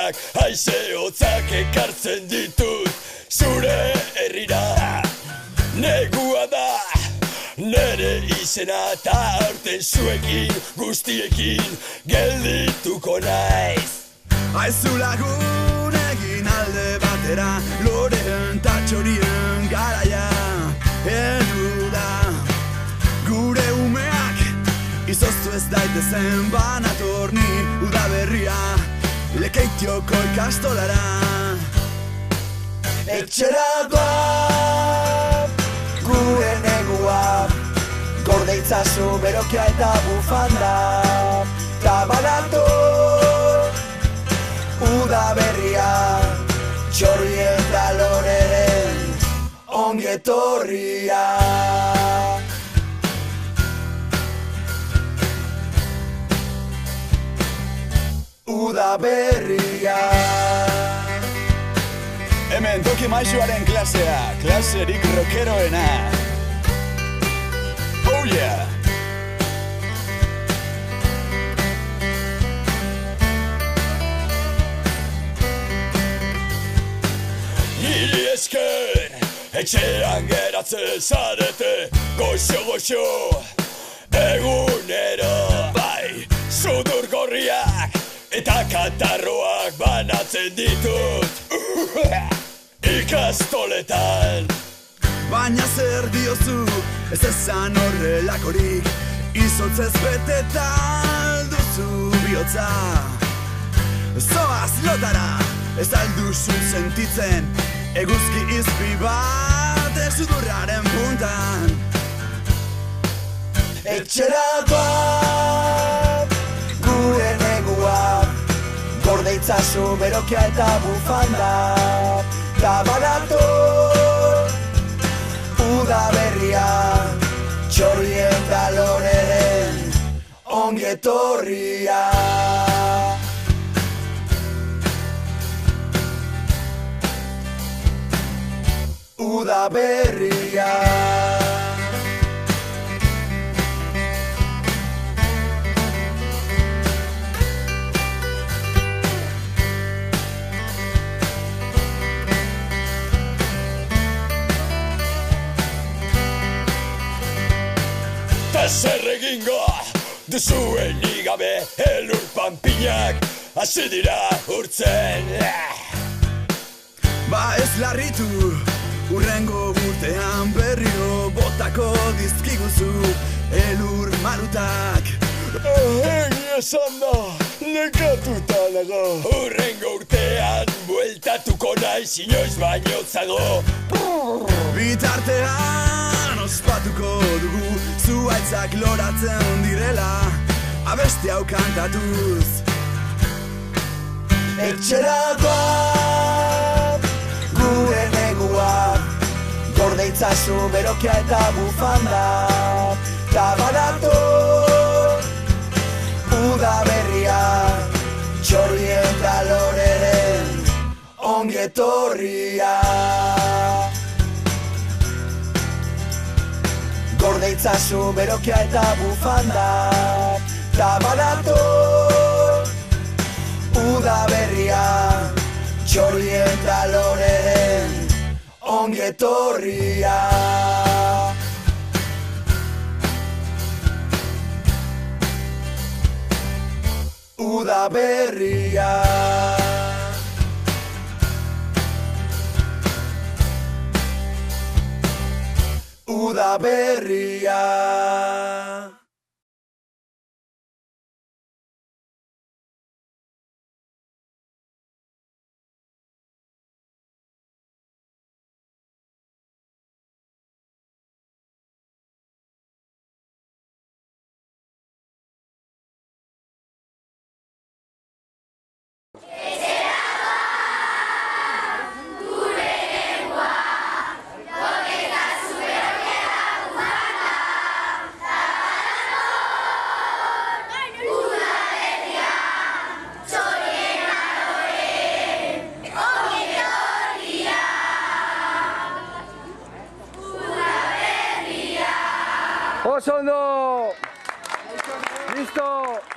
berriak haize hotzak ekartzen ditut zure herrira. Negua da nere izena eta aurten zuekin guztiekin geldituko naiz. Aizu lagun egin alde batera, loreen ta txorien garaia heldu da. Gure umeak izoztu ez daitezen banatorni udaberria Lekeitioko ikastolara. Etxera doa gure negua, gorde itzazu berokia eta bufanda, ta banator udaberria txorri eta loreren ongetorria. Udaberria. Hemen Toki Maisuaren klasea, klaserik rockeroena. Oh yeah! Niri esker, etxean geratzen zarete, goxo-goxo, egunero. Bai, sudur gorriak eta katarroak banatzen ditut ikastoletan. Baina zer diozu, ez ezan horrelakorik, izotzez beteta alduzu bihotza. Zoaz lotara, ez alduzu sentitzen, eguzki izpi bat sudurraren puntan. Etxera doa gure negua, gorde itzazu berokia eta bufanda, ta banator udaberria txorri eta loreren ongetorria. Udaberria. Ta zer egingo duzuen igabe elur panpinak hasi dira urtzen. Ba ez larritu, urrengo urtean berriro botako dizkiguzu elur marutak. Egia esan da, nekatuta nago. Urrengo urtean bueltatuko naiz inoiz baino zago. Bitartean ospatuko dugu zuaitzak loratzen direla abesti hau kantatuz. Etxera doa gure negua, gorde itzazu berokia eta bufanda, ta banator udaberria txorri eta loreren ongetorria. Gorde itzazu berokia eta bufanda, ta banator udaberria txorri eta loreren ongetorria. Udaberria. Udaberria. Oso ondo! Listo!